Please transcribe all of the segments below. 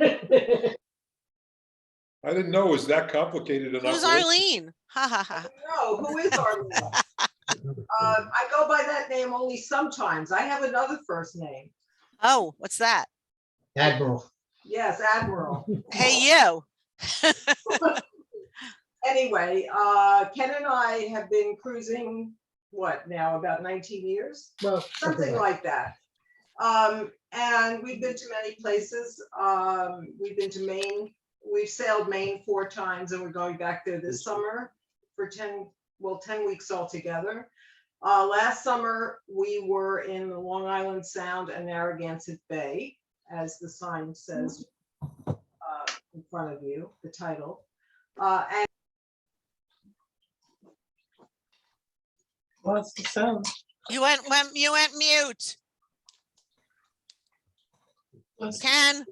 I didn't know it was that complicated enough. Who's Arlene? Ha ha ha. No, who is Arlene? I go by that name only sometimes. I have another first name. Oh, what's that? Admiral. Yes, Admiral. Hey, you. Anyway, Ken and I have been cruising, what now, about 19 years? Well, Something like that. And we've been to many places. We've been to Maine. We've sailed Maine 4 times and we're going back there this summer for 10 weeks altogether. Last summer, we were in the Long Island Sound and Narragansett Bay, as the sign says in front of you, the title. And What's the sound? You went mute. Ken.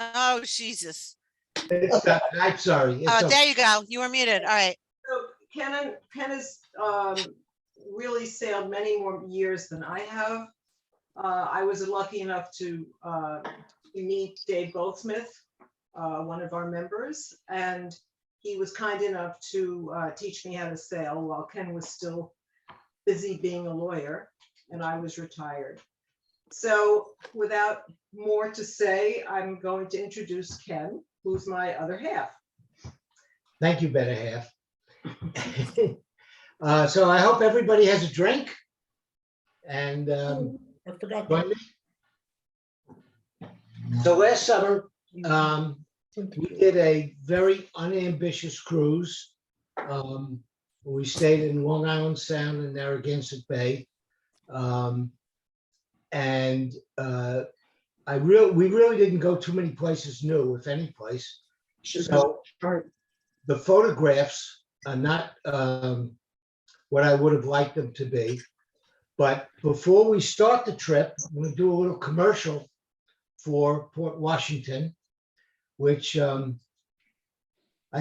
Oh, Jesus. I'm sorry. It's Oh, okay. there you go. You were muted. All right. so Ken has really sailed many more years than I have. I was lucky enough to meet Dave Goldsmith, one of our members, and he was kind enough to teach me how to sail while Ken was still busy being a lawyer and I was retired. So without more to say, I'm going to introduce Ken, who's my other half. Thank you, better half. So I hope everybody has a drink. And I forgot. join me. So last summer, we did a very unambitious cruise. We stayed in Long Island Sound and Narragansett Bay. We really didn't go too many places new, if any place. So the photographs are not what I would have liked them to be. But before we start the trip, I'm going to do a little commercial for Port Washington, which I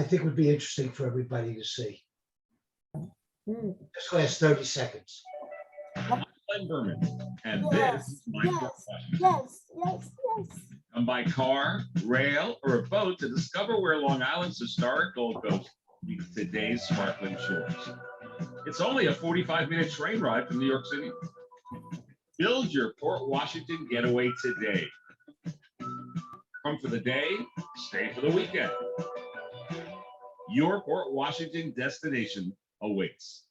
think would be interesting for everybody to see. This lasts 30 seconds. I'm Berman, and this is my Port Washington. Yes. Come by car, rail, or a boat to discover where Long Island's historic Gold Coast meets today's sparkling shores. It's only a 45-minute train ride from New York City. Build your Port Washington getaway today. Come for the day, stay for the weekend. Your Port Washington destination awaits.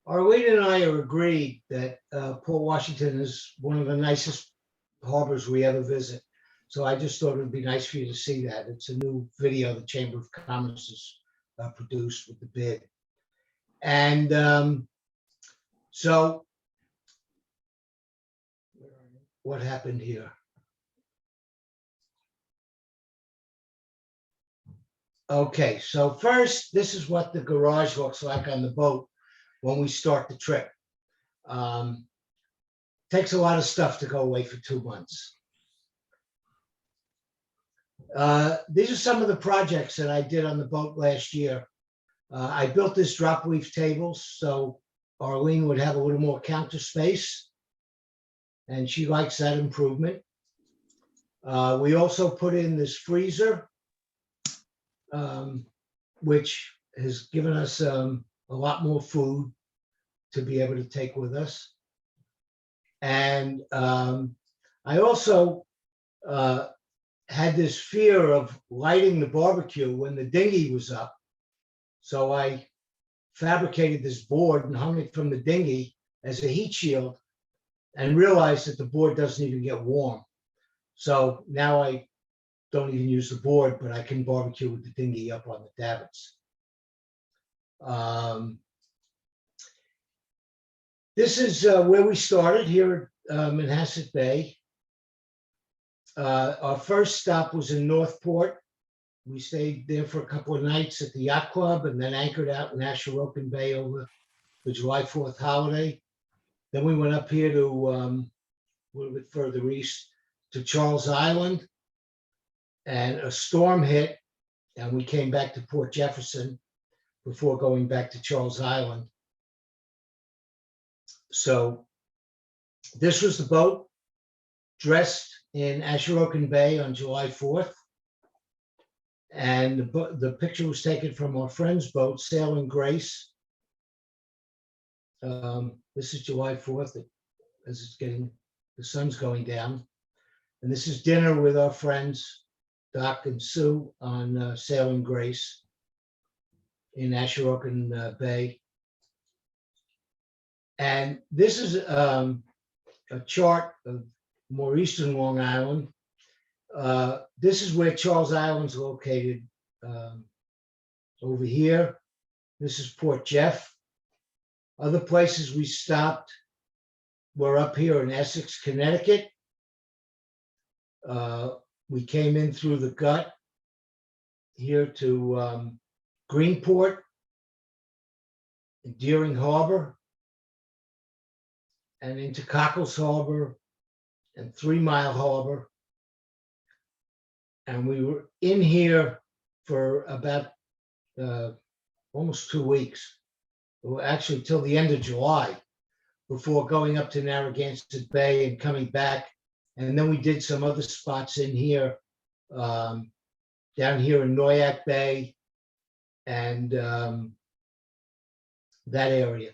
Arlene and I are agreed that Port Washington is one of the nicest harbors we ever visit. So I just thought it would be nice for you to see that. It's a new video the Chamber of Commerce has produced with the bid. And so what happened here? Okay, so first, this is what the garage looks like on the boat when we start the trip. Takes a lot of stuff to go away for 2 months. These are some of the projects that I did on the boat last year. I built this drop leaf table so Arlene would have a little more counter space, and she likes that improvement. We also put in this freezer, which has given us a lot more food to be able to take with us. And I also had this fear of lighting the barbecue when the dinghy was up. So I fabricated this board and hung it from the dinghy as a heat shield and realized that the board doesn't even get warm. So now I don't even use the board, but I can barbecue with the dinghy up on the davits. This is where we started here at Manhasset Bay. Our first stop was in Northport. We stayed there for a couple of nights at the yacht club and then anchored out in Ashuroken Bay over the July 4th holiday. Then we went up here to a little bit further east to Charles Island, and a storm hit and we came back to Port Jefferson before going back to Charles Island. So this was the boat. dressed in Ashurokan Bay on July 4th. And the picture was taken from our friend's boat, Sailing Grace. This is July 4th, as it's getting, the sun's going down. And this is dinner with our friends, Doc and Sue, on Sailing Grace in Ashurokan Bay. And this is a chart of more eastern Long Island. This is where Charles Island's located. Over here, this is Port Jeff. Other places we stopped were up here in Essex, Connecticut. We came in through the gut here to Greenport, Deering Harbor, and into Cockles Harbor and 3 Mile Harbor. And we were in here for about almost 2 weeks, well, actually till the end of July, before going up to Narragansett Bay and coming back. And then we did some other spots in here, down here in Noyak Bay and that area,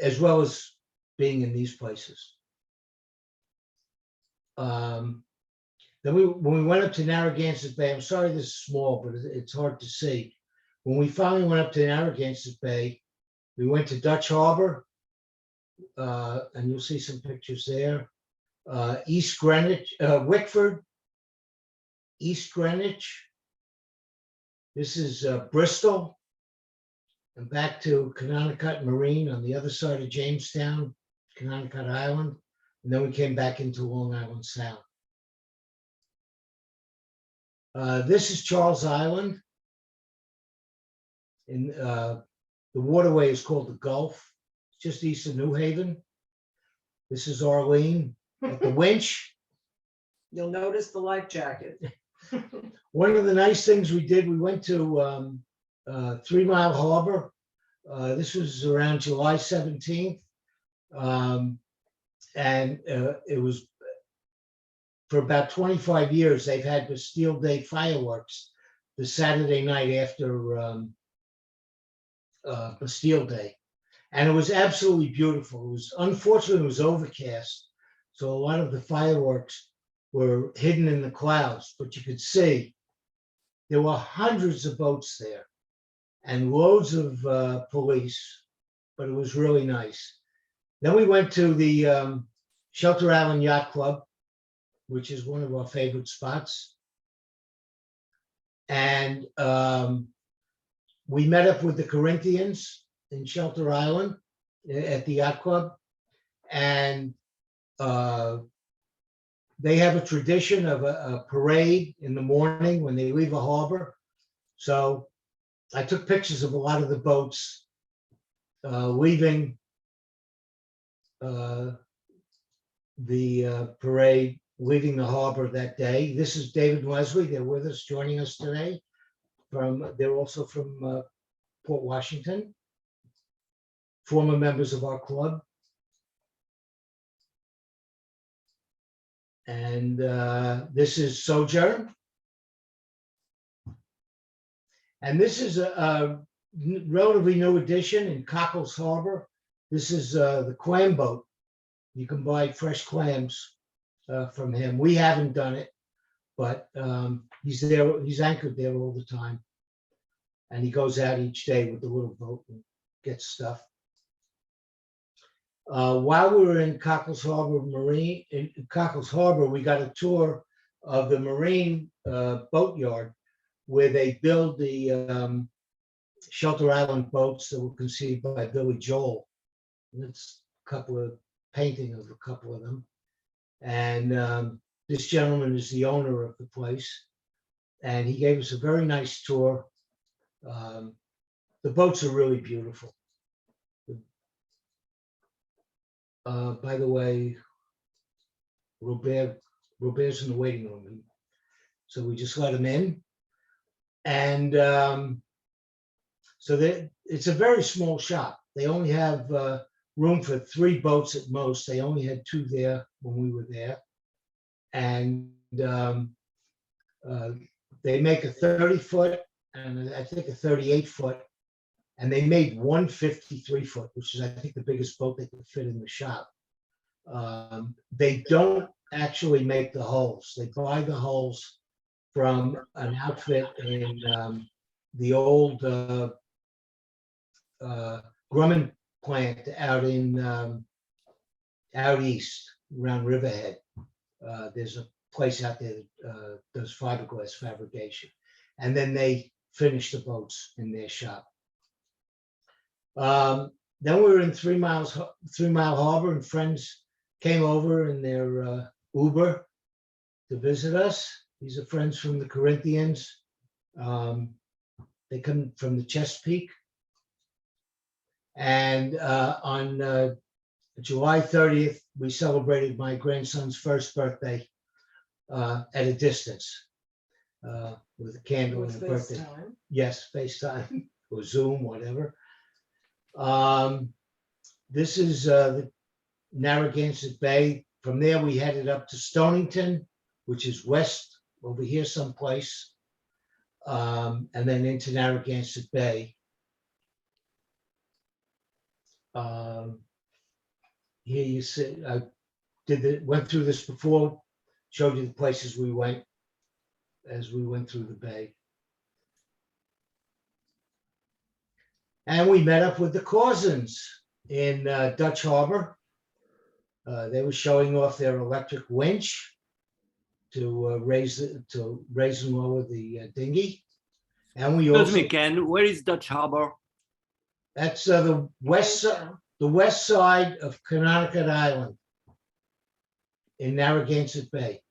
as well as being in these places. Then when we went up to Narragansett Bay, I'm sorry this is small, but it's hard to see. When we finally went up to Narragansett Bay, we went to Dutch Harbor, and you'll see some pictures there. East Greenwich, Wickford, East Greenwich. This is Bristol, and back to Cononicut Marine on the other side of Jamestown, Cononicut Island, and then we came back into Long Island Sound. This is Charles Island. In the waterway is called the Gulf, just east of New Haven. This is Arlene at the winch. You'll notice the life jacket. One of the nice things we did, we went to 3 Mile Harbor. This was around July 17th. And it was for about 25 years, they've had Bastille Day fireworks the Saturday night after Bastille Day. And it was absolutely beautiful. It was, unfortunately, it was overcast. So a lot of the fireworks were hidden in the clouds, but you could see there were hundreds of boats there and loads of police, but it was really nice. Then we went to the Shelter Island Yacht Club, which is one of our favorite spots. And we met up with the Corinthians in Shelter Island at the yacht club. And they have a tradition of a parade in the morning when they leave a harbor. So I took pictures of a lot of the boats leaving the parade, leaving the harbor that day. This is David and Leslie. They're with us, joining us today. They're also from Port Washington, former members of our club. And this is Sojourn. And this is a relatively new addition in Cockles Harbor. This is the clam boat. You can buy fresh clams from him. We haven't done it, but he's there. He's anchored there all the time. And he goes out each day with the little boat and gets stuff. While we were in Cockles Harbor Marine, in Cockles Harbor, we got a tour of the Marine boatyard where they build the Shelter Island boats that were conceived by Billy Joel. And it's a couple of painting of a couple of them. And this gentleman is the owner of the place. And he gave us a very nice tour. The boats are really beautiful. By the way, Robert's in the waiting room. So we just let him in. And so it's a very small shop. They only have room for 3 boats at most. They only had 2 there when we were there. And they make a 30-foot and I think a 38-foot. And they made one 53-foot, which is, I think, the biggest boat they could fit in the shop. They don't actually make the hulls. They buy the hulls from an outfit in the old Grumman plant out east around Riverhead. There's a place out there that does fiberglass fabrication. And then they finish the boats in their shop. Then we were in 3 Mile Harbor, and friends came over in their Uber to visit us. These are friends from the Corinthians. They come from the Chesapeake. And on July 30th, we celebrated my grandson's first birthday at a distance with a candle and With a birthday. FaceTime. Yes, FaceTime or Zoom, whatever. This is the Narragansett Bay. From there, we headed up to Stonington, which is west over here someplace, and then into Narragansett Bay. Here you see, I went through this before, showed you the places we went as we went through the bay. And we met up with the Cousins in Dutch Harbor. They were showing off their electric winch to raise and lower the dinghy. And we Excuse also, me, Ken, where is Dutch Harbor? that's the west side of Connecticut Island in Narragansett Bay.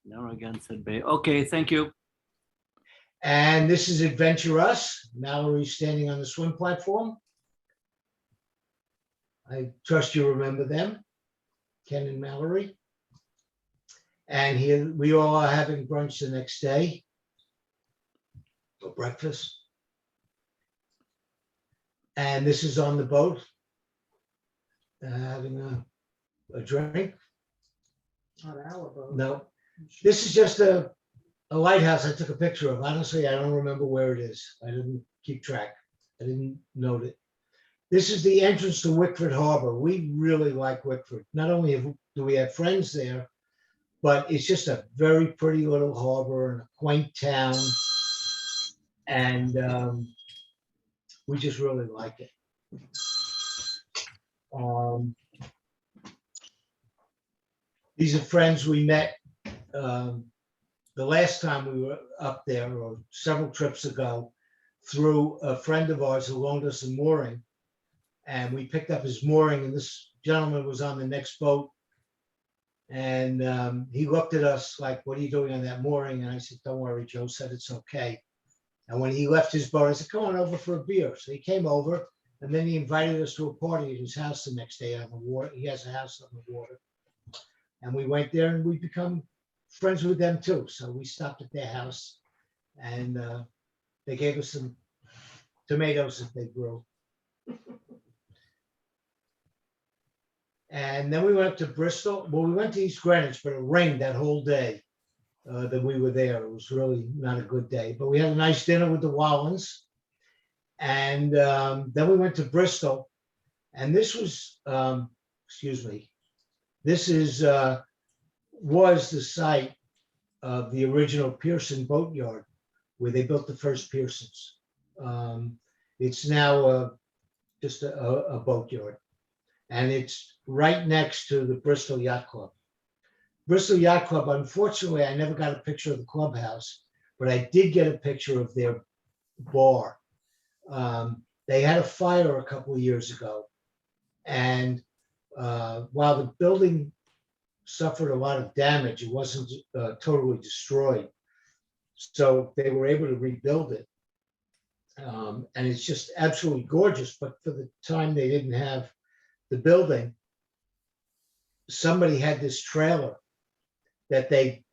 Narragansett Bay. Okay, thank you. And this is Adventure Us. Mallory's standing on the swim platform. I trust you remember them, Ken and Mallory. And here we all are having brunch the next day, or breakfast. And this is on the boat, having a drink. On our boat. No, this is just a lighthouse I took a picture of. Honestly, I don't remember where it is. I didn't keep track. I didn't note it. This is the entrance to Wickford Harbor. We really like Wickford. Not only do we have friends there, but it's just a very pretty little harbor and a quaint town. And we just really like it. These are friends we met the last time we were up there, or several trips ago, through a friend of ours who loaned us a mooring. And we picked up his mooring, and this gentleman was on the next boat. And he looked at us like, "What are you doing on that mooring?" And I said, "Don't worry, Joe said it's okay." And when he left his boat, I said, "Come on over for a beer." So he came over, and then he invited us to a party at his house the next day on the water. He has a house on the water. And we went there, and we become friends with them too. So we stopped at their house, and they gave us some tomatoes that they grew. And then we went up to Bristol. Well, we went to East Greenwich, but it rained that whole day that we were there. It was really not a good day, but we had a nice dinner with the Wallens. And then we went to Bristol, and this was, excuse me, this is was the site of the original Pearson Boatyard, where they built the first Pearsons. It's now just a boatyard, and it's right next to the Bristol Yacht Club. Bristol Yacht Club, unfortunately, I never got a picture of the clubhouse, but I did get a picture of their bar. They had a fire a couple of years ago, and while the building suffered a lot of damage, it wasn't totally destroyed. So they were able to rebuild it. And it's just absolutely gorgeous. But for the time they didn't have the building, somebody had this trailer that they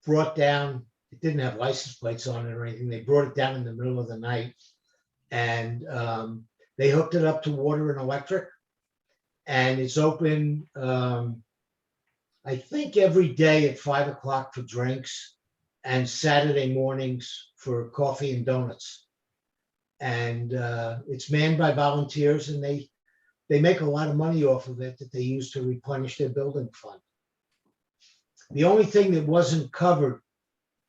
brought down. It didn't have license plates on it or anything. They brought it down in the middle of the night, and they hooked it up to water and electric. And it's open I think every day at 5 o'clock for drinks and Saturday mornings for coffee and donuts. And it's manned by volunteers, and they make a lot of money off of it that they use to replenish their building fund. The only thing that wasn't covered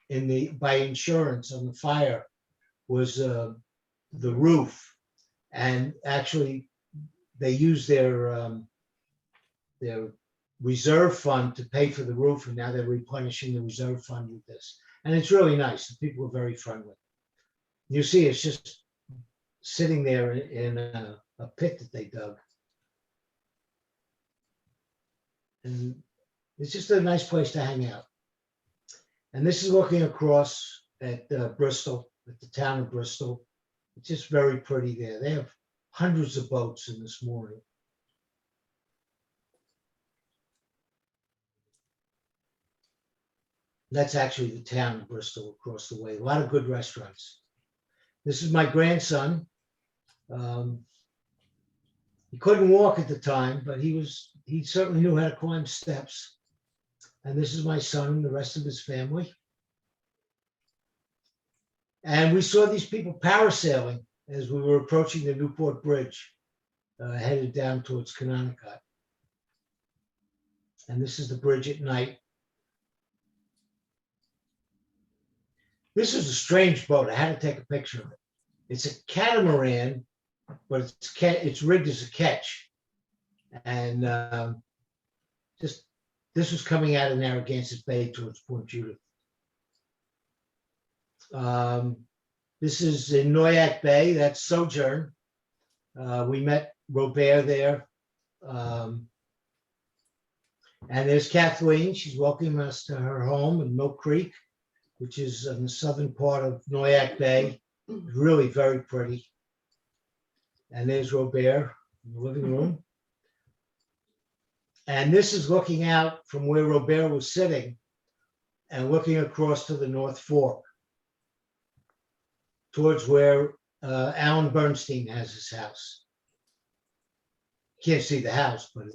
by insurance on the fire was the roof. And actually, they used their reserve fund to pay for the roof, and now they're replenishing the reserve fund with this. And it's really nice. The people are very friendly. You see, it's just sitting there in a pit that they dug. And it's just a nice place to hang out. And this is looking across at Bristol, at the town of Bristol. It's just very pretty there. They have hundreds of boats in this morning. That's actually the town of Bristol across the way. A lot of good restaurants. This is my grandson. He couldn't walk at the time, but he certainly knew how to climb steps. And this is my son and the rest of his family. And we saw these people parasailing as we were approaching the Newport Bridge, headed down towards Connecticut. And this is the bridge at night. This is a strange boat. I had to take a picture of it. It's a catamaran, but it's rigged as a ketch. And this was coming out of Narragansett Bay towards Point Judith. This is in Noyac Bay. That's Sojourn. We met Robert there. And there's Kathleen. She's welcoming us to her home in Mill Creek, which is in the southern part of Noyac Bay. Really very pretty. And there's Robert in the living room. And this is looking out from where Robert was sitting and looking across to the North Fork towards where Alan Bernstein has his house. Can't see the house, but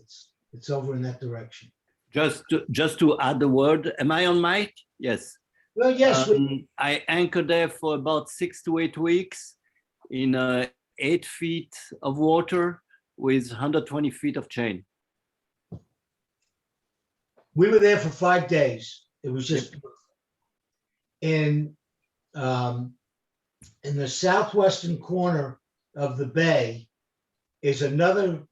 it's over in that direction. Just to add the word, am I on mic? Yes. Well, yes, I anchored there for about 6 to 8 weeks in 8 feet of water with 120 feet of chain. we were there for 5 days. It was just in the southwestern corner of the bay is another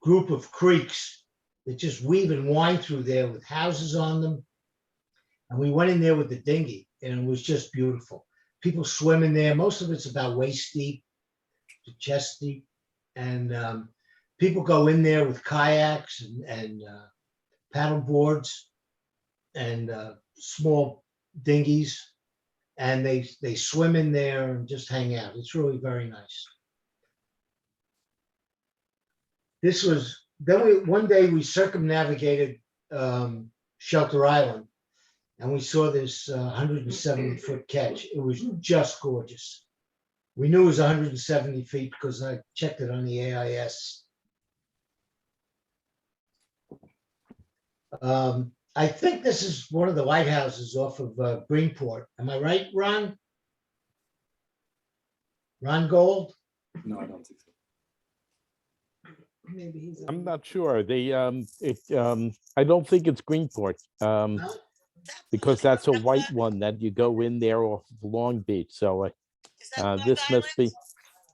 group of creeks that just weave and wind through there with houses on them. And we went in there with the dinghy and it was just beautiful. People swim in there. Most of it's about waist deep to chest deep. And people go in there with kayaks and paddle boards and small dinghies. And they swim in there and just hang out. It's really very nice. This was, then one day we circumnavigated Shelter Island and we saw this 170-foot catch. It was just gorgeous. We knew it was 170 feet because I checked it on the AIS. I think this is one of the lighthouses off of Greenport. Am I right, Ron? Ron Gold? No, I don't think so. Maybe he's. I'm not sure. I don't think it's Greenport, because that's a white one that you go in there off of Long Beach. So Is that Bug this must be, Island?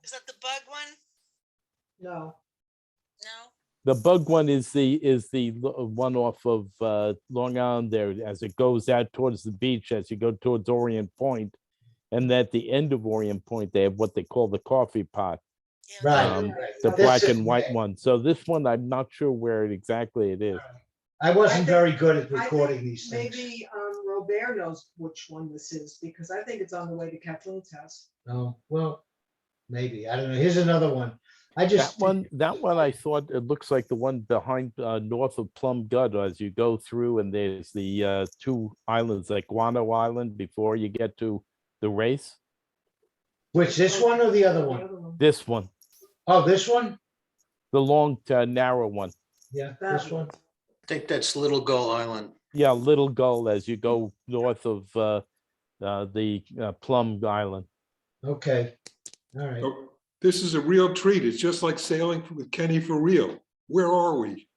Is that the bug one? No, No? the bug one is the one off of Long Island there as it goes out towards the beach, as you go towards Orient Point. And at the end of Orient Point, they have what they call the coffee pot, Yeah, Right. the This black is- and white one. So this one, I'm not sure where exactly it is. I wasn't think- very good at I think recording these things. maybe Robert knows which one this is because I think it's on the way to Kathleen's house. Oh, well, maybe. I don't know. Here's another one. I just, That one, I thought it looks like the one behind north of Plum Gut as you go through, and there's the two islands like Guano Island before you get to the race. which, this one or the other The one? other one. This one, Oh, this one? the long, narrow one. Yeah, That this one. I think that's Little Gull Island. Yeah, Little Gull as you go north of the Plum Island. Okay, all right. Oh, this is a real treat. It's just like sailing with Kenny for real. Where are we?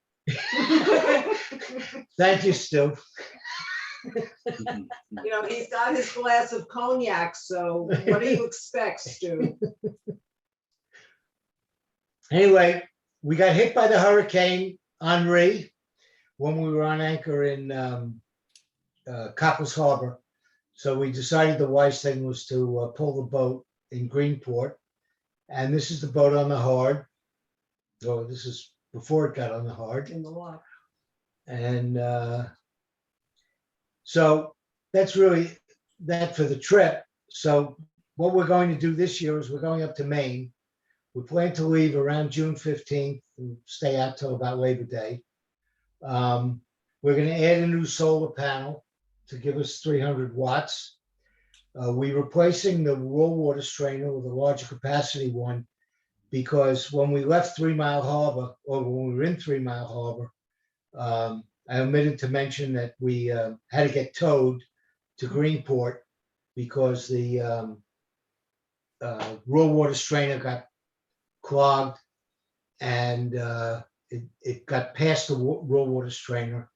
Thank you, Stu. You know, he's got his glass of cognac, so what do you expect, Stu? Anyway, we got hit by the Hurricane Henri when we were on anchor in Cockles Harbor. So we decided the wise thing was to pull the boat in Greenport. And this is the boat on the hard. Oh, this is before it got on the hard. In the lock. And so that's really that for the trip. So what we're going to do this year is we're going up to Maine. We plan to leave around June 15th and stay out till about Labor Day. We're going to add a new solar panel to give us 300 watts. We're replacing the raw water strainer with a larger capacity one because when we left 3 Mile Harbor, or when we were in 3 Mile Harbor, I omitted to mention that we had to get towed to Greenport because the raw water strainer got clogged and it got past the raw water strainer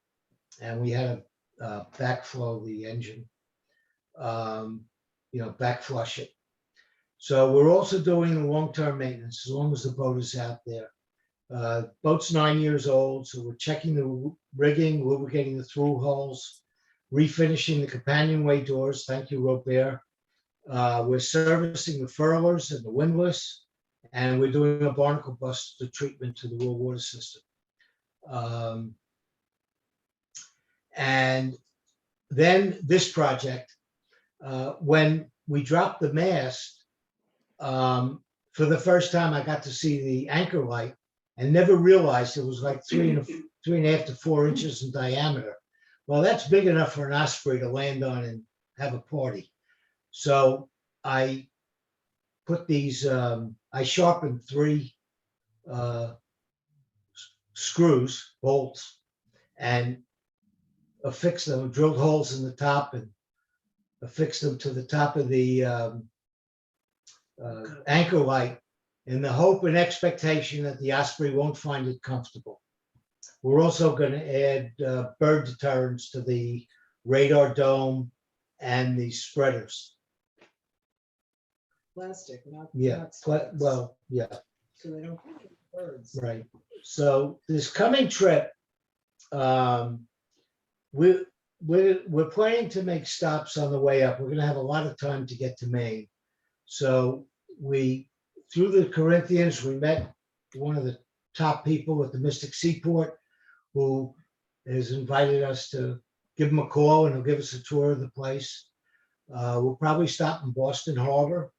and we had to backflow the engine, back flush it. So we're also doing long-term maintenance as long as the boat is out there. Boat's 9 years old, so we're checking the rigging, lubricating the through hulls, refinishing the companionway doors. Thank you, Robert. We're servicing the furlers and the windlass, and we're doing a barnacle buster treatment to the raw water system. And then this project, when we dropped the mast, for the first time, I got to see the anchor light and never realized it was like 3.5 to 4 inches in diameter. Well, that's big enough for an osprey to land on and have a party. So I put these, I sharpened 3 screws, bolts, and affixed them, drilled holes in the top and affixed them to the top of the anchor light in the hope and expectation that the osprey won't find it comfortable. We're also going to add bird deterrents to the radar dome and the spreaders. Plastic, not. Yeah, not studs, well, yeah, So they don't get birds. right. So this coming trip, we're planning to make stops on the way up. We're going to have a lot of time to get to Maine. So through the Corinthians, we met one of the top people at the Mystic Seaport who has invited us to give him a call and he'll give us a tour of the place. We'll probably stop in Boston Harbor.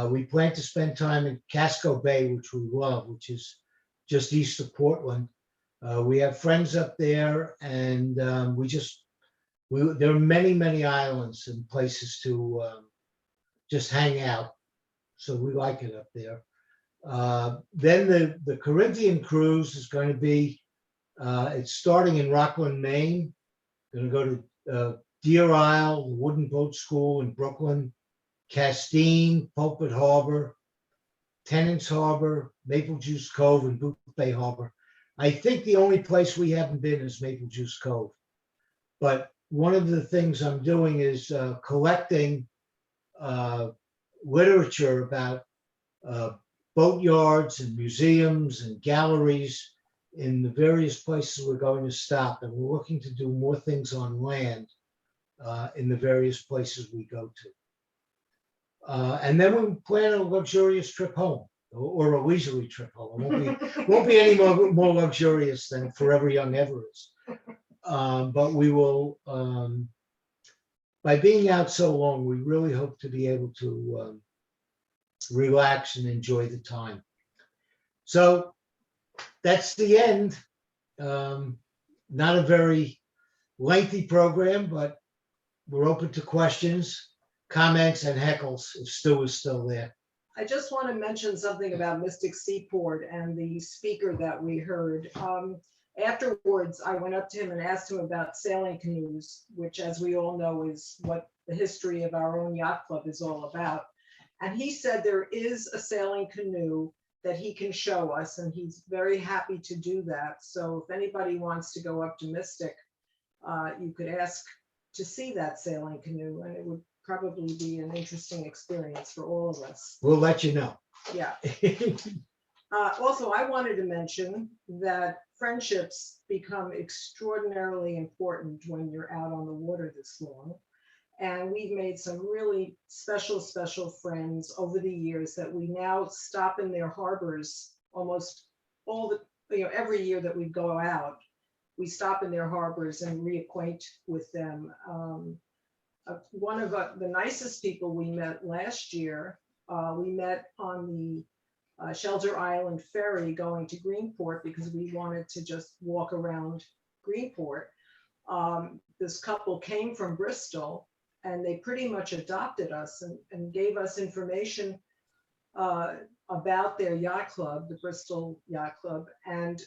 We plan to spend time in Casco Bay, which we love, which is just east of Portland. We have friends up there and there are many, many islands and places to just hang out. So we like it up there. Then the Corinthian cruise is going to be, it's starting in Rockland, Maine. Going to go to Deer Isle, the Wooden Boat School in Brooklyn, Castine, Pulpit Harbor, Tennant's Harbor, Maple Juice Cove, and Boot Bay Harbor. I think the only place we haven't been is Maple Juice Cove. But one of the things I'm doing is collecting literature about boatyards and museums and galleries in the various places we're going to stop. And we're looking to do more things on land in the various places we go to. And then we plan a luxurious trip home or a leisurely trip home. It won't be any more luxurious than Forever Young Ever is. But we will, by being out so long, we really hope to be able to relax and enjoy the time. So that's the end. Not a very lengthy program, but we're open to questions, comments, and heckles if Stu is still there. I just want to mention something about Mystic Seaport and the speaker that we heard. Afterwards, I went up to him and asked him about sailing canoes, which, as we all know, is what the history of our own yacht club is all about. And he said there is a sailing canoe that he can show us, and he's very happy to do that. So if anybody wants to go up to Mystic, you could ask to see that sailing canoe, and it would probably be an interesting experience for all of us. We'll let you know. Yeah. Also, I wanted to mention that friendships become extraordinarily important when you're out on the water this long. And we've made some really special, special friends over the years that we now stop in their harbors almost all the, every year that we go out, we stop in their harbors and reacquaint with them. One of the nicest people we met last year, we met on the Shelter Island ferry going to Greenport because we wanted to just walk around Greenport. This couple came from Bristol and they pretty much adopted us and gave us information about their yacht club, the Bristol Yacht Club. And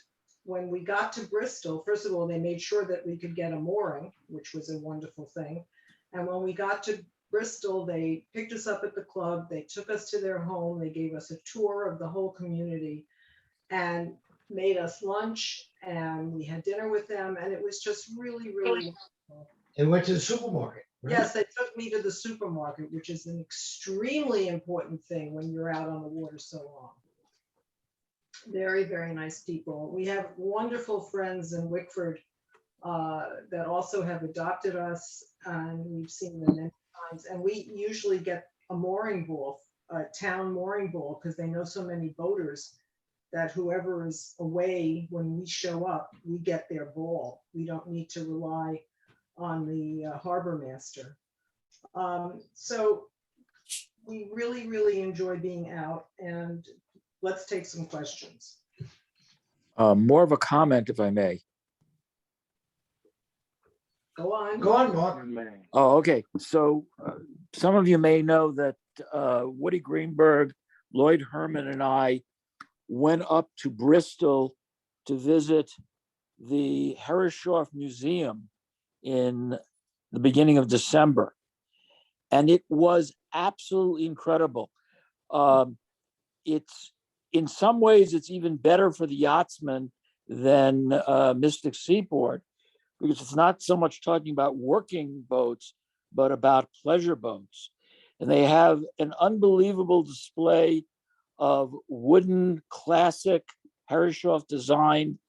when we got to Bristol, first of all, they made sure that we could get a mooring, which was a wonderful thing. And when we got to Bristol, they picked us up at the club, they took us to their home, they gave us a tour of the whole community and made us lunch, and we had dinner with them, and it was just really, really wonderful. And went to the supermarket. Right? Yes, they took me to the supermarket, which is an extremely important thing when you're out on the water so long. Very, very nice people. We have wonderful friends in Wickford that also have adopted us, and we've seen them many times. And we usually get a mooring ball, a town mooring ball, because they know so many boaters that whoever is away when we show up, we get their ball. We don't need to rely on the harbor master. So we really, really enjoy being out, and let's take some questions. More of a comment, if I may. Go on. Go on, Mark. Oh, okay. So some of you may know that Woody Greenberg, Lloyd Herman, and I went up to Bristol to visit the Herreshoff Museum in the beginning of December. And it was absolutely incredible. It's in some ways, it's even better for the yachtsmen than Mystic Seaport, because it's not so much talking about working boats, but about pleasure boats. And they have an unbelievable display of wooden, classic Herreshoff designed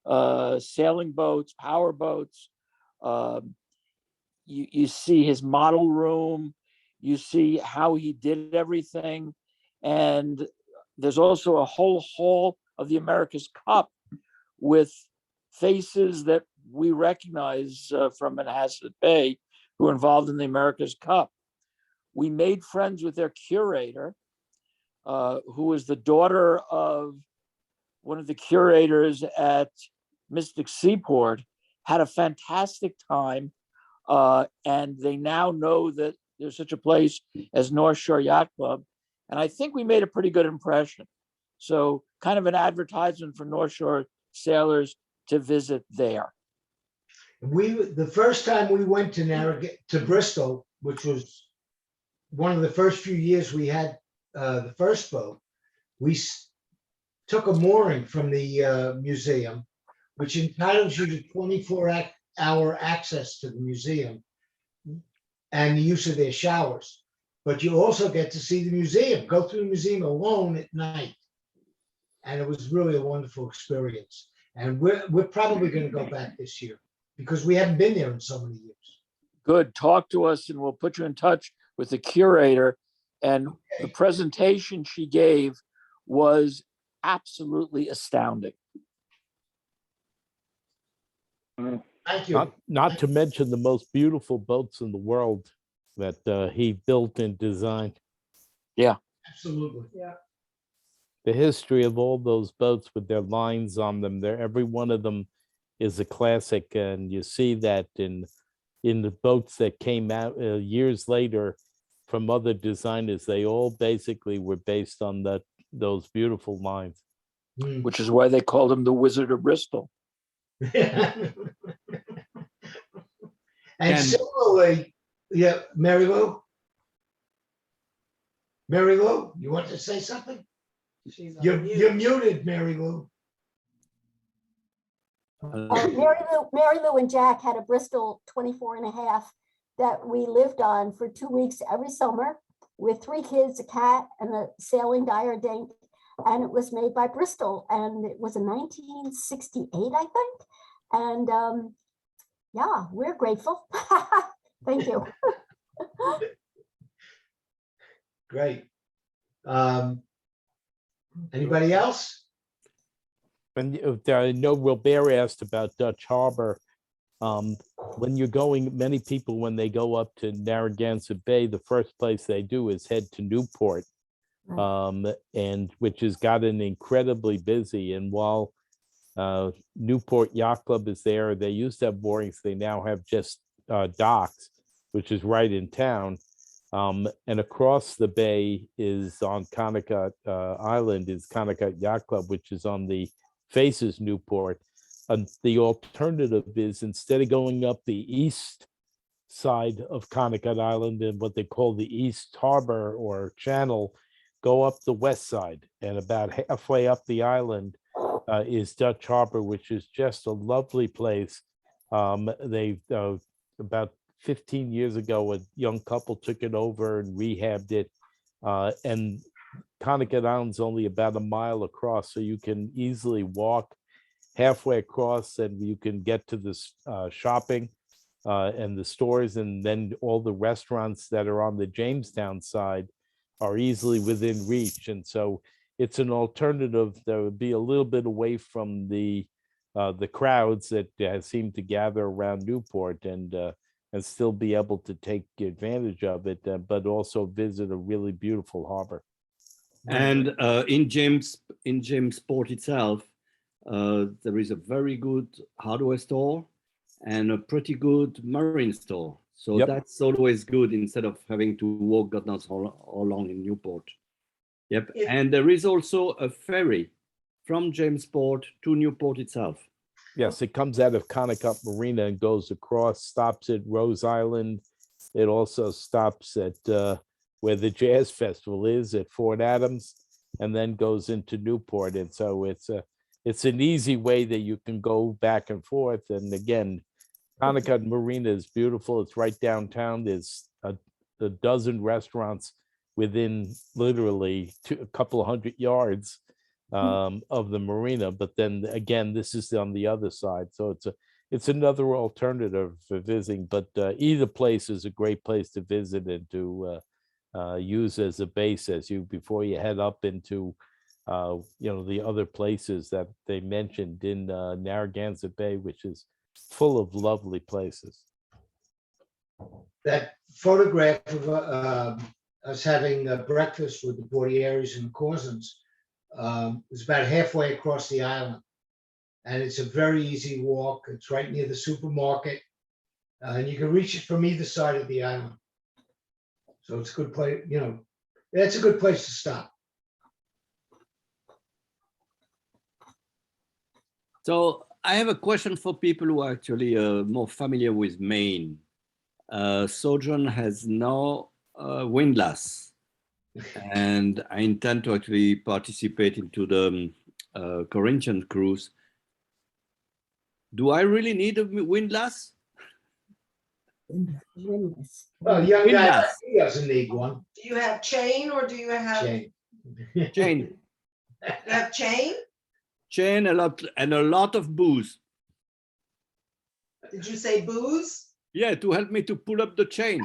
sailing boats, power boats. You see his model room, you see how he did everything. And there's also a whole hall of the America's Cup with faces that we recognize from Manhasset Bay who are involved in the America's Cup. We made friends with their curator, who was the daughter of one of the curators at Mystic Seaport, had a fantastic time. And they now know that there's such a place as North Shore Yacht Club. And I think we made a pretty good impression. So kind of an advertisement for North Shore sailors to visit there. The first time we went to Bristol, which was one of the first few years we had the first boat, we took a mooring from the museum, which entitles you to 24-hour access to the museum and the use of their showers. But you also get to see the museum, go through the museum alone at night. And it was really a wonderful experience. And we're probably going to go back this year because we haven't been there in so many years. Good. Talk to us and we'll put you in touch with the curator. And the presentation she gave was absolutely astounding. Thank you. Not to mention the most beautiful boats in the world that he built and designed. Absolutely. Yeah. The history of all those boats with their lines on them, every one of them is a classic, and you see that in the boats that came out years later from other designers. They all basically were based on those beautiful lines. Hmm. which is why they called him the Wizard of Bristol. And And- similarly, yeah, Mary Lou? Mary Lou, you want to say something? She's on You're mute. muted, Mary Lou. Mary Lou and Jack had a Bristol 24 and a half that we lived on for 2 weeks every summer with 3 kids, a cat, and a sailing dire dink. And it was made by Bristol, and it was in 1968, I think. And yeah, we're grateful. Thank you. Great. Anybody else? And I know Wilbert asked about Dutch Harbor. When you're going, many people, when they go up to Narragansett Bay, the first place they do is head to Newport, and which has gotten incredibly busy. And while Newport Yacht Club is there, they used to have moorings. They now have just docks, which is right in town. And across the bay is on Connecut Island is Connecut Yacht Club, which is on the faces Newport. The alternative is, instead of going up the east side of Connecut Island and what they call the East Harbor or Channel, go up the west side, and about halfway up the island is Dutch Harbor, which is just a lovely place. They about 15 years ago, a young couple took it over and rehabbed it, and Connecut Island's only about a mile across, so you can easily walk halfway across, and you can get to this shopping and the stores, and then all the restaurants that are on the Jamestown side are easily within reach. And so it's an alternative that would be a little bit away from the crowds that seem to gather around Newport, and still be able to take advantage of it, but also visit a really beautiful harbor. And in Jamesport itself, there is a very good hardware store and a pretty good marine store. So Yep. that's always good instead of having to walk God knows how long in Newport. Yep. If- And there is also a ferry from Jamesport to Newport itself. Yes, it comes out of Connecut Marina and goes across, stops at Rose Island. It also stops at where the Jazz Festival is at Fort Adams, and then goes into Newport. And so it's an easy way that you can go back and forth. And again, Connecut Marina is beautiful. It's right downtown. There's a dozen restaurants within literally a couple of 100 yards of the marina. But then again, this is on the other side, so it's another alternative for visiting. But either place is a great place to visit and to use as a base before you head up into the other places that they mentioned in Narragansett Bay, which is full of lovely places. That photograph of us having breakfast with the Bordieri's and Cousins is about halfway across the island. And it's a very easy walk. It's right near the supermarket. And you can reach it from either side of the island. So it's a good place, that's a good place to stop. So I have a question for people who are actually more familiar with Maine. Sojourn has no windlass, and I intend to actually participate into the Corinthian cruise. Do I really need a windlass? Windlass. Well, young guy, Windlass. he doesn't need one. Do you have chain or do you have, Jane. Chain, you have chain? chain, a lot of booze. Did you say booze? Yeah, to help me to pull up the chain.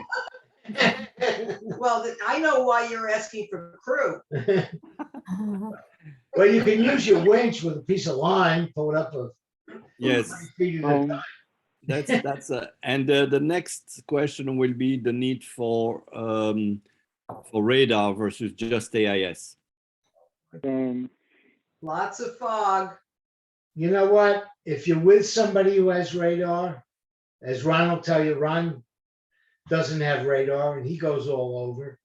Well, I know why you're asking for crew. Well, you can use your winch with a piece of line, pull it up a Yes. 3 feet at a time. That's and the next question will be the need for radar versus just AIS. Lots of fog. You know what? If you're with somebody who has radar, as Ron will tell you, Ron doesn't have radar and he goes all over.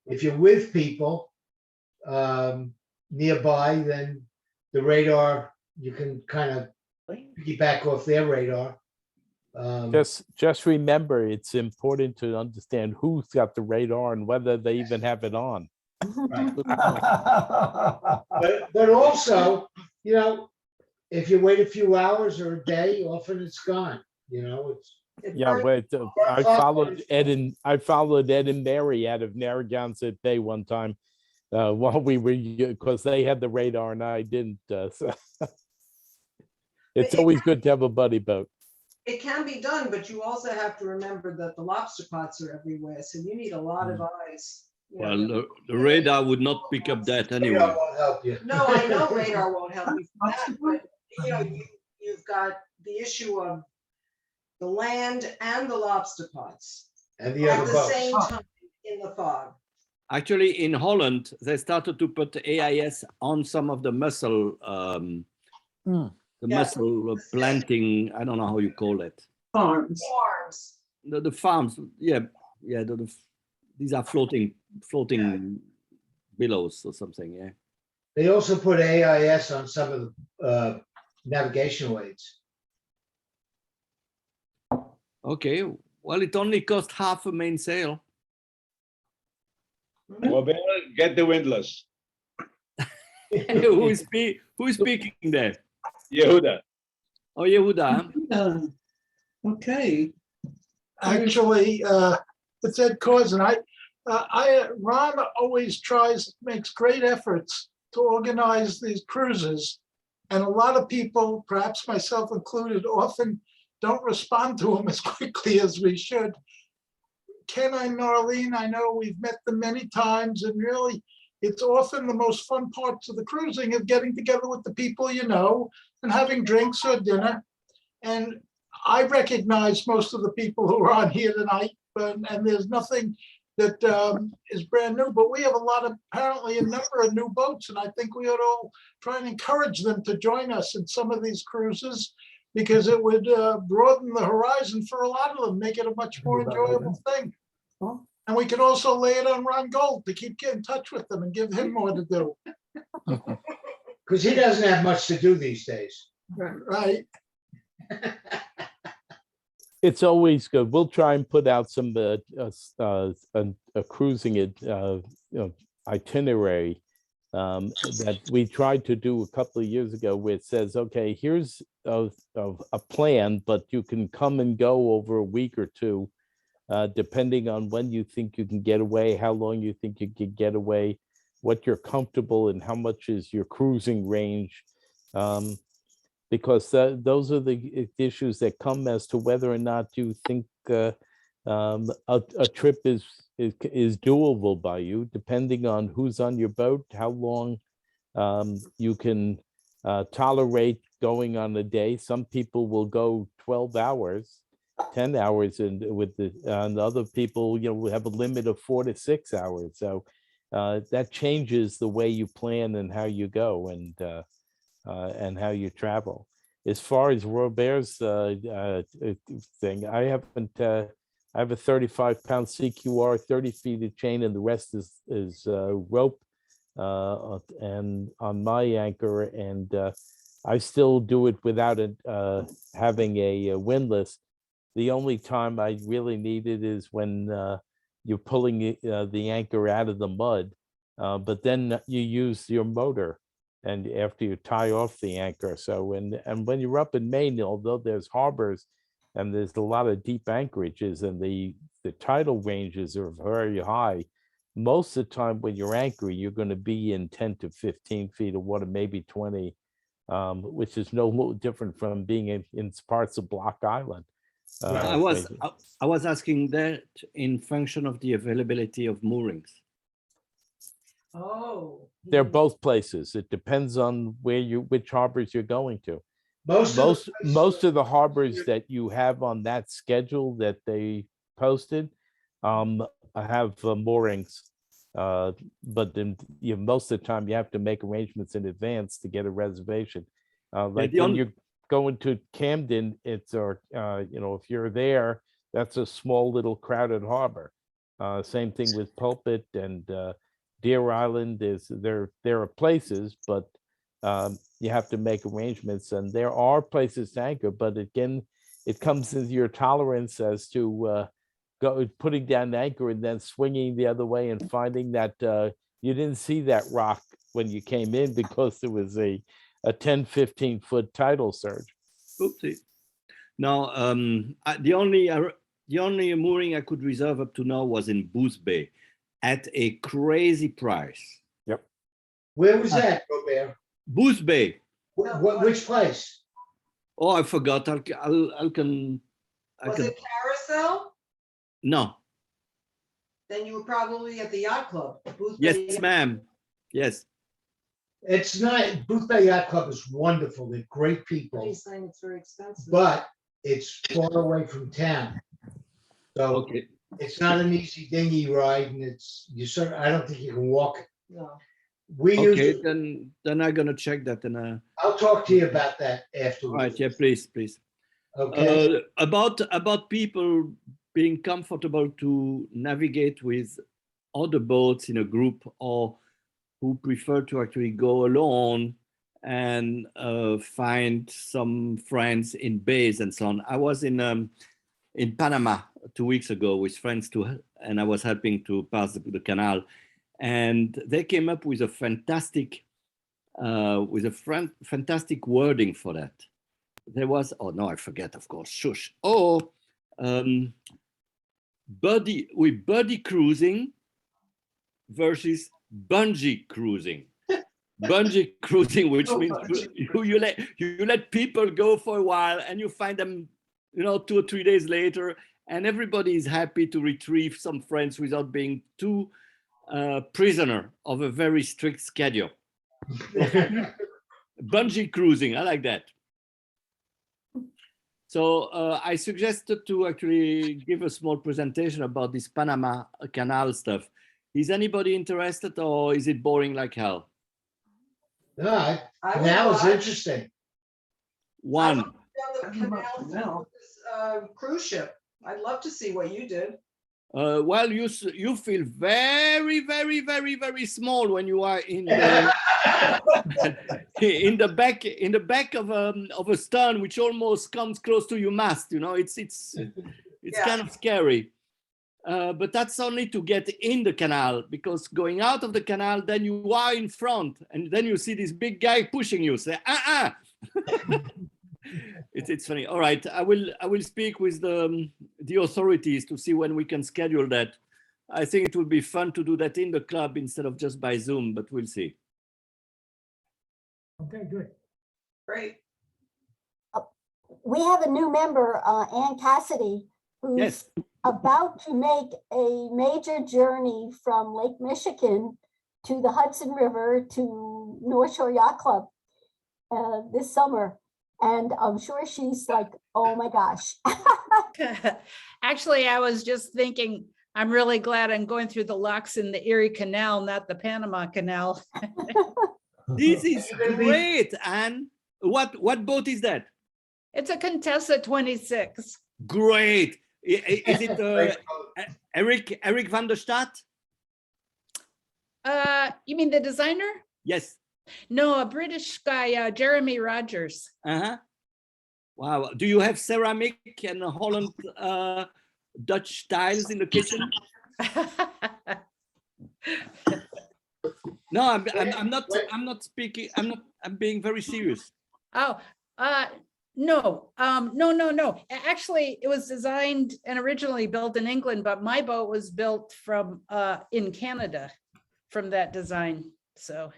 If you're with people nearby, then the radar, you can kind of piggyback off their radar. Just remember, it's important to understand who's got the radar and whether they even have it on. But also, you know, if you wait a few hours or a day, often it's gone, you know, it's. Yeah, but I followed Ed and Mary out of Narragansett Bay one time while we were, because they had the radar and I didn't. So it's always good to have a buddy boat. It can be done, but you also have to remember that the lobster pots are everywhere, so you need a lot of eyes. you know. Well, the radar would not pick up that anyway. Radar won't help you. No, I know radar won't help you for that, but, you know, you've got the issue of the land and the lobster pots And the at other the boats. same time in the fog. Actually, in Holland, they started to put AIS on some of the mussel, the Yeah. mussel planting. I don't know how you call it. Farms. Farms. The farms, yeah. These are floating billows or something. Yeah. They also put AIS on some of the navigational aids. Okay. Well, it only cost half a mainsail. Well, better get the windlass. who is speaking there? Yehuda. Oh, Yehuda. Yeah. Okay. Actually, it's Ed Causin. Ron always makes great efforts to organize these cruises. And a lot of people, perhaps myself included, often don't respond to them as quickly as we should. Ken and Marlene, I know we've met them many times, and really, it's often the most fun parts of the cruising of getting together with the people you know and having drinks or dinner. And I recognize most of the people who are on here tonight, and there's nothing that is brand new, but we have apparently a number of new boats, and I think we ought to all try and encourage them to join us in some of these cruises, because it would broaden the horizon for a lot of them, make it a much more enjoyable thing. And we can also lay it on Ron Gold to keep getting in touch with them and give him more to do. Because he doesn't have much to do these days. Right. It's always good. We'll try and put out some a cruising itinerary that we tried to do a couple of years ago, where it says, okay, here's a plan, but you can come and go over a week or two, depending on when you think you can get away, how long you think you can get away, what you're comfortable and how much is your cruising range. Because those are the issues that come as to whether or not you think a trip is doable by you, depending on who's on your boat, how long you can tolerate going on a day. Some people will go 12 hours, 10 hours, and other people, will have a limit of 4 to 6 hours. So that changes the way you plan and how you go and how you travel. As far as Robert's thing, I have a 35-pound CQR, 30 feet of chain, and the rest is rope and on my anchor, and I still do it without having a windlass. The only time I really need it is when you're pulling the anchor out of the mud, but then you use your motor and after you tie off the anchor. So and when you're up in Maine, although there's harbors and there's a lot of deep anchorages and the tidal ranges are very high, most of the time when you're anchoring, you're going to be in 10 to 15 feet of water, maybe 20, which is no different from being in parts of Block Island. I was asking that in function of the availability of moorings. Oh. They're both places. It depends on which harbors you're going to. Most of the harbors that you have on that schedule that they posted have moorings, but then most of the time you have to make arrangements in advance to get a reservation. Like when you're going to Camden, it's if you're there, That's a small little crowded harbor. Same thing with Pulpit and Deer Island there are places, but you have to make arrangements, and there are places to anchor, but again, it comes into your tolerance as to putting down the anchor and then swinging the other way and finding that you didn't see that rock when you came in because there was a 10-15 foot tidal surge. Oopsie. Now, the only mooring I could reserve up to now was in Booth Bay at a crazy price. Yep. Where was that, Robert? Booth Bay. Which place? Oh, I forgot. I Was can. it Carousel? No. Then you were probably at the yacht club. Booth Yes, Bay Yacht- ma'am. Yes. It's not, Booth Bay Yacht Club is wonderful. They're great But people, he's saying it's very expensive. but it's far away from town. So Okay. it's not an easy dinghy ride, and I don't think you can walk it. No. We Okay. usually, Then I'm gonna check that. And I'll talk to you about that all right. afterwards. Yeah. Please. Okay, About people being comfortable to navigate with other boats in a group, or who prefer to actually go alone and find some friends in bays and so on. I was in Panama 2 weeks ago with friends too, and I was helping to pass the canal, and they came up with a fantastic fantastic wording for that. There was, oh no, I forget, of course, shush. Buddy cruising versus bungee cruising. Bungee cruising, which means you let people go for a while and you find them, 2 or 3 days later, and everybody is happy to retrieve some friends without being too prisoner of a very strict schedule. Bungee cruising, I like that. So I suggested to actually give a small presentation about this Panama Canal stuff. Is anybody interested, or is it boring like hell? no, I would now it's watch. interesting. One. Down the canal through this, cruise ship. I'd love to see what you did. Well, you feel very, very, very, very small when you are in the in the back of a stern, which almost comes close to your mast. It's Yeah. kind of scary. But that's only to get in the canal, because going out of the canal, then you are in front, and then you see this big guy pushing you. Say, It's funny. All right, I will speak with the authorities to see when we can schedule that. I think it would be fun to do that in the club instead of just by Zoom, but we'll see. Okay, good. Great. We have a new member, Ann Cassidy, who's Yes. about to make a major journey from Lake Michigan to the Hudson River to North Shore Yacht Club this summer. And I'm sure she's like, oh my gosh. Actually, I was just thinking, I'm really glad I'm going through the locks in the Erie Canal, not the Panama Canal. This is great, Anne. What boat is that? It's a Contessa 26. Great. Is it Eric van der Staat? You mean the designer? Yes. No, a British guy, Jeremy Rogers. Wow. Do you have ceramic and Holland Dutch tiles in the kitchen? No, I'm not speaking. I'm being very serious. Oh, no. Actually, it was designed and originally built in England, but my boat was built from in Canada from that design. So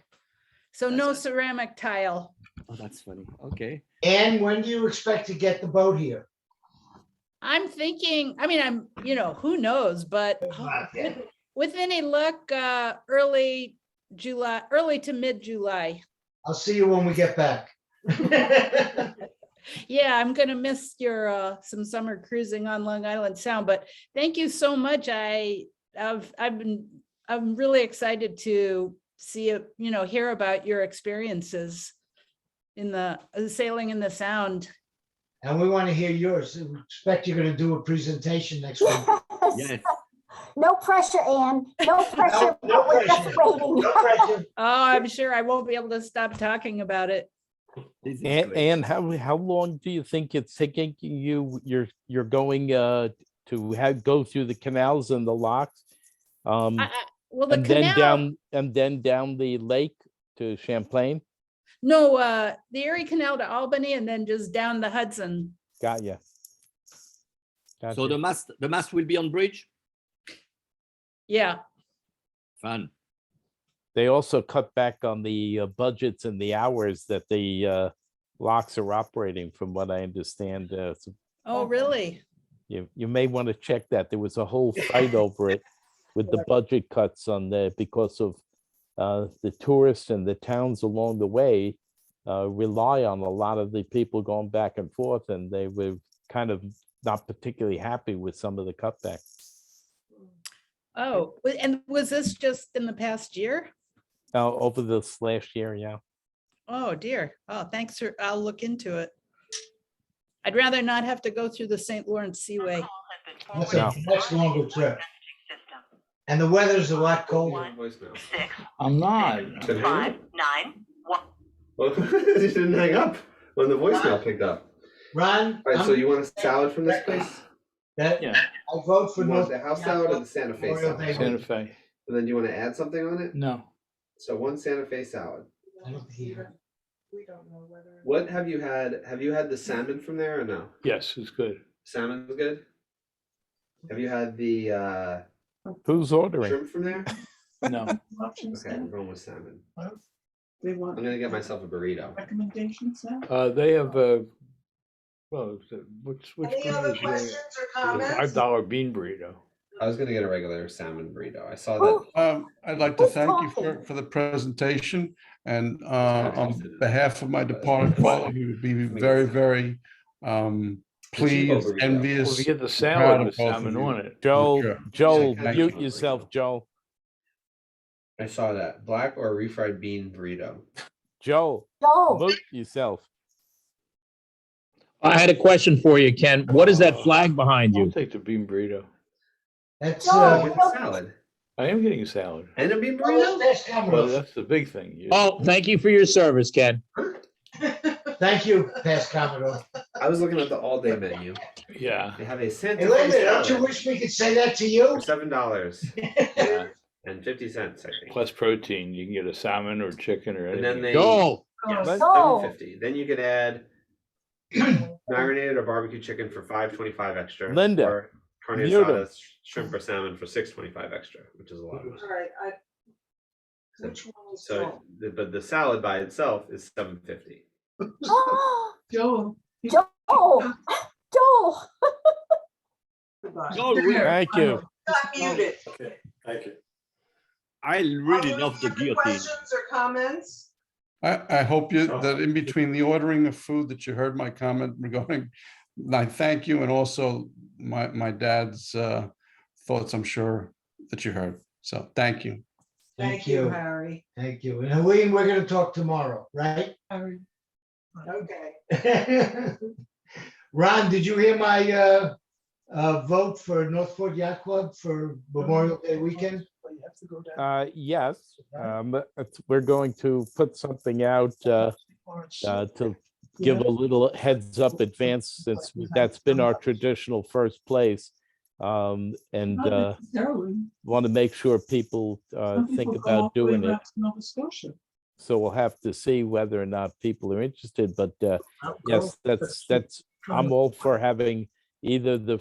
no ceramic tile. Oh, that's funny. Okay. And when do you expect to get the boat here? I'm thinking, who knows, but with any luck, early to mid-July. I'll see you when we get back. Yeah, I'm gonna miss your some summer cruising on Long Island Sound, but thank you so much. I'm really excited to see it, hear about your experiences in the sailing in the Sound. And we want to hear yours. We expect you're going to do a presentation next week. Yes. Yes. No pressure, Ann. No pressure. No but we're just pressure. waiting. No pressure. Oh, I'm sure I won't be able to stop talking about it. This is And, great. and how long do you think it's taking you, you're going to go through the canals and the locks? Well, the And then canal, down the lake to Champlain? no, the Erie Canal to Albany and then just down the Hudson. Got you. So the mast will be on bridge? Yeah. Fun. They also cut back on the budgets and the hours that the locks are operating, from what I understand. So Oh, really? you may want to check that. There was a whole fight over it with the budget cuts on there because of the tourists and the towns along the way rely on a lot of the people going back and forth, and they were kind of not particularly happy with some of the cutbacks. Oh, and was this just in the past year? Over this last year, yeah. Oh, dear. Oh, thanks for, I'll look into it. I'd rather not have to go through the St. Lawrence Seaway. That's a much longer trip. And the weather's a lot colder. I'm not. Well, you didn't hang up when the voicemail picked up. Ron, All right, so you want a salad from this place? that, Yeah, I vote for You want North. the house salad or the Santa Fe Memorial salad? Day Santa weekend. Fe. And then do you want to add something on it? No. So one Santa Fe salad. I don't think he- We don't know whether. What have you had? Have you had the salmon from there or no? Yes, it's good. Salmon's good. Have you had the Who's ordering? shrimp from there? No. Okay, we're going with salmon. They I'm want gonna get myself a burrito. recommendations now? They have well, which Any other burrito is questions or the comments? $5 bean burrito? I was gonna get a regular salmon burrito. I saw that. Oh, I'd like to Who's thank you talking? for the presentation, and on behalf of my departed colleague, we would be very, very pleased, Well, envious. if you get the proud salad of with both of salmon you. on it. Joel, Sure. Joel, Thank mute you. yourself, Joel. I saw that. Black or refried bean burrito. Joel, Joel, mute yourself. I had a question for you, Ken. What is that flag behind I'll you? take the bean burrito. That's, Joel. Get the salad. I am getting a salad. And a bean well, burrito? that's coming Well, up. that's the big thing. Oh, thank you for your service, Ken. Thank you, past Commodore. I was looking at the all-day menu. Yeah. They have a Santa Hey, wait a Fe minute, don't you salad wish we could say that to you? for $7 and 50 cents, I think. Plus protein. You can get a salmon or chicken or And anything. then they Joel, yes, Joel. $7.50. Then you could add marinated or barbecue chicken for $5.25 extra. Linda, or carne mute 'em. asada shrimp or salmon for $6.25 extra, which is a lot. All right, which one is So, Joel? but the salad by itself is $7.50. Oh, Joel. Joel, Joel. Goodbye. No, really, Thank you. Not muted. Thank you. I really Other love the guillotine. Questions or comments? I hope that in between the ordering of food that you heard my comment regarding, I thank you, and also my dad's thoughts, I'm sure that you heard. So thank you. Thank you, Harry. Thank you. And Helene, we're gonna talk tomorrow, right? Okay. Ron, did you hear my vote for Northport Yacht Club for Memorial Day weekend? You have to go down. Yes, we're going to put something out to give a little heads up advance, since that's been our traditional first place. And Not necessarily. want to make sure people Some think people go all about the way doing it. back to Nova Scotia. So we'll have to see whether or not people are interested, but I'll yes, go. that's, I'm all for having either the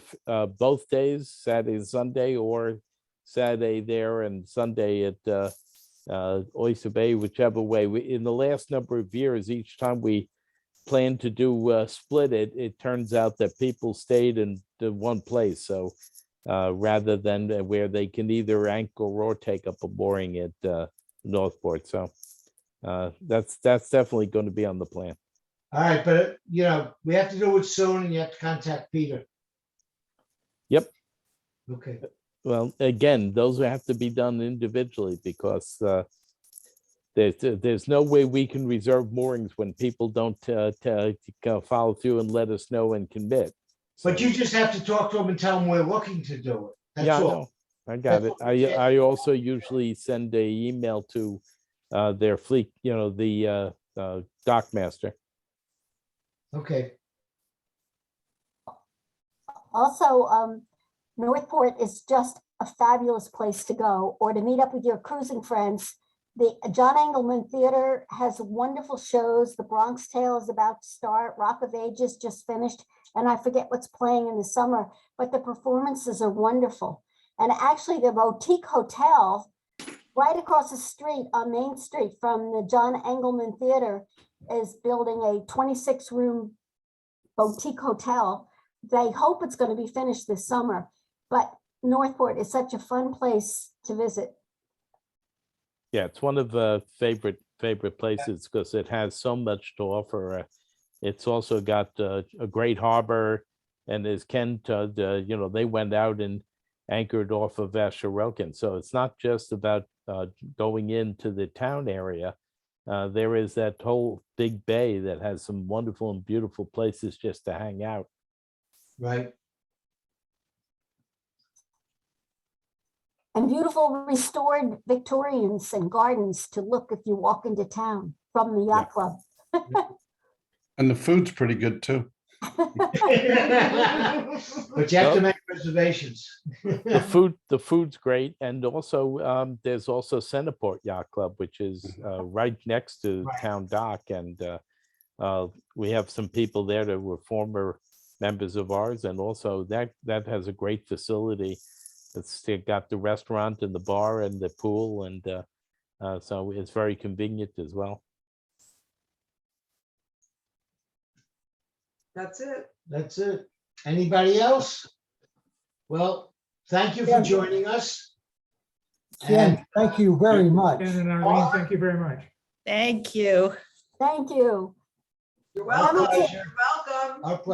both days, Saturday and Sunday, or Saturday there and Sunday at Oyster Bay, whichever way. In the last number of years, each time we planned to do split it, it turns out that people stayed in the one place. So rather than where they can either anchor or take up a mooring at Northport. So that's definitely going to be on the plan. All right, but we have to do it soon, and you have to contact Peter. Yep. Okay. Well, again, those have to be done individually, because there's no way we can reserve moorings when people don't follow through and let us know and commit. But So- you just have to talk to them and tell them we're looking to do it. That's Yeah, I all. know. I got it. That's what we did. I also usually send a email to their fleet, the dock master. Okay. Also, Northport is just a fabulous place to go or to meet up with your cruising friends. The John Engelman Theater has wonderful shows. The Bronx Tale is about to start. Rock of Ages just finished. And I forget what's playing in the summer, but the performances are wonderful. And actually the Boutique Hotel right across the street on Main Street from the John Engelman Theater is building a 26-room boutique hotel. They hope it's going to be finished this summer, but Northport is such a fun place to visit. Yeah, it's one of the favorite places because it has so much to offer. It's also got a great harbor, and as Ken said, they went out and anchored off of Asherokin. So it's not just about going into the town area. There is that whole big bay that has some wonderful and beautiful places just to hang out. Right. And beautiful restored Victorians and gardens to look if you walk into town from the yacht club. And the food's pretty good too. But you have to make reservations. The food's great, and also there's also Centerport Yacht Club, which is right next to Right. Town Dock, and we have some people there that were former members of ours, and also that has a great facility. It's got the restaurant and the bar and the pool, and so it's very convenient as well. That's it. That's it. Anybody else? Well, thank you for Yeah. joining us. Ken, thank you very much. Ken and Irene, thank you very much. Thank you. Thank you. You're Our welcome. pleasure. You're welcome. Our pleasure.